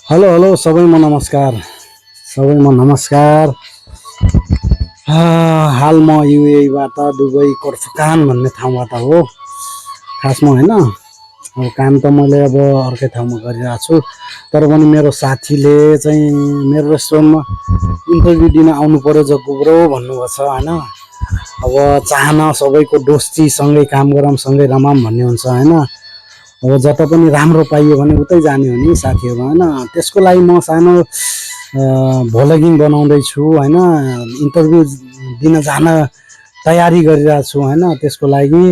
Hello hello सबैमा नमस्कार। सबैमा नमस्कार। हाल म युएबाट दुबई कोर्फकान भन्ने ठाउँबाट हो खासमा होइन। अब काम त मैले अब अर्कै ठाउँमा गरिरहेको छु, तर पनि मेरो साथीले चाहिँ मेरो रेस्टुरेन्टमा इन्टरभ्यू दिन आउनु पर्यो जग्गु ब्रो भन्नुभएको छ होइन। अब चाहना सबैको दोस्ती सँगै काम गरौँ सँगै रमाऊँ भन्ने हुन्छ होइन। अब जता पनि राम्रो पाइयो भने उतै जाने हो नि साथीहरू होइन। त्यसको लागि म सानो भ्लगिङ बनाउँदैछु होइन। इन्टरभ्यू दिन जान तयारी गरिरहेको छु होइन। त्यसको लागि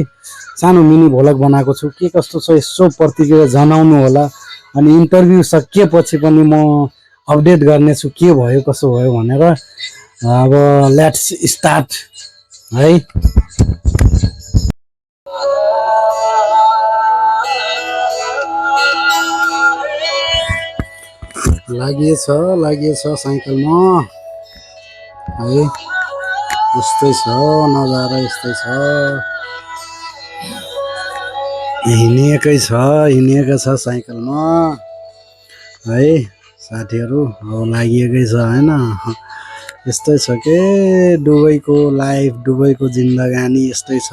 सानो मिनी भ्लग बनाएको छु, के कस्तो छ यसो प्रतिक्रिया जनाउनु होला। अनि इन्टरभ्यू सकिएपछि पनि म अपडेट गर्नेछु के भयो कसो भयो भनेर। अब लेट्स स्टार्ट है। लागिएछ साइकलमा है। यस्तै छ नजारा, यस्तै छ, हिँडिएकै छ साइकलमा है साथीहरू। अब लागिएकै छ होइन। यस्तै छ के दुबईको लाइफ, दुबईको जिन्दगानी यस्तै छ,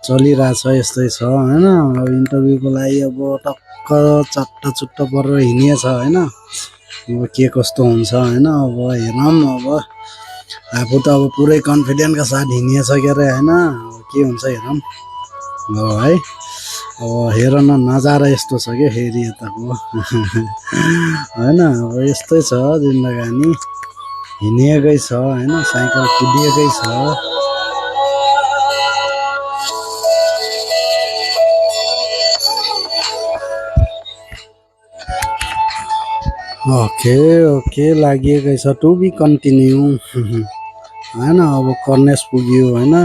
चलिरहेछ, यस्तै छ होइन। अब इन्टरभ्यूको लागि अब टक्क चट्ट चुट्ट परेर हिँडिएछ होइन। अब के कस्तो हुन्छ होइन। अब हेरौँ, अब आफू त अब पुरै कन्फिडेन्टका साथ हिँडिएछ के अरे होइन। अब के हुन्छ हेरौँ अब है। अब हेर न नजारा यस्तो छ कि फेरि यताको होइन। अब यस्तै छ जिन्दगानी, हिँडिएकै छ होइन, साइकल कुदिएकै छ। ओके लागिएकै छ, टु बी कन्टिन्यू होइन। अब कर्नेस पुग्यो होइन,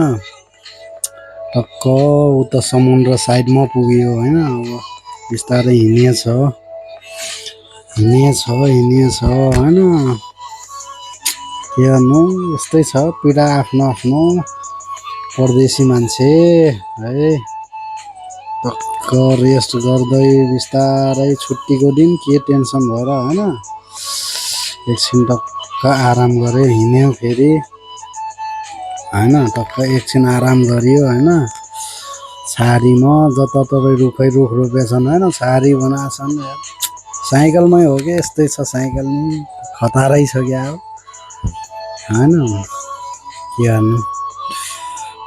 टक्क उता समुद्र साइडमा पुग्यो होइन। अब बिस्तारै हिँडिएछ होइन। के गर्नु, यस्तै छ पीडा आफ्नो आफ्नो। परदेशी मान्छे है, टक्क रेस्ट गर्दै बिस्तारै छुट्टीको दिन के टेन्सन भएर होइन। एकछिन टक्क आराम गऱ्यो, हिँड्यो फेरि होइन। टक्क एकछिन आराम गरियो होइन। छारीमा जताततै रुख रोपेछन् होइन, छारी बनाएछन्। साइकलमै हो कि यस्तै छ, साइकल नि खतारै छ क्या हो होइन। के गर्नु,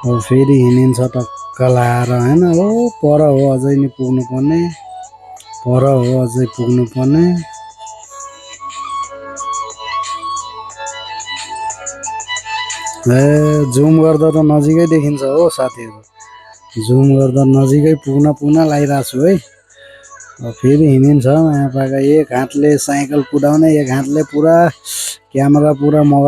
अब फेरि हिँडिन्छ टक्क लाएर होइन। हो पर हो अझै नि पुग्नुपर्ने, जुम गर्दा त नजिकै देखिन्छ हो साथीहरू, जुम गर्दा नजिकै पुग्न लागिरहेको छु है। फेरि हिँडिन्छ यहाँ पाका, एक हातले साइकल कुदाउने, एक हातले पुरा क्यामेरा, पुरा मोबाइल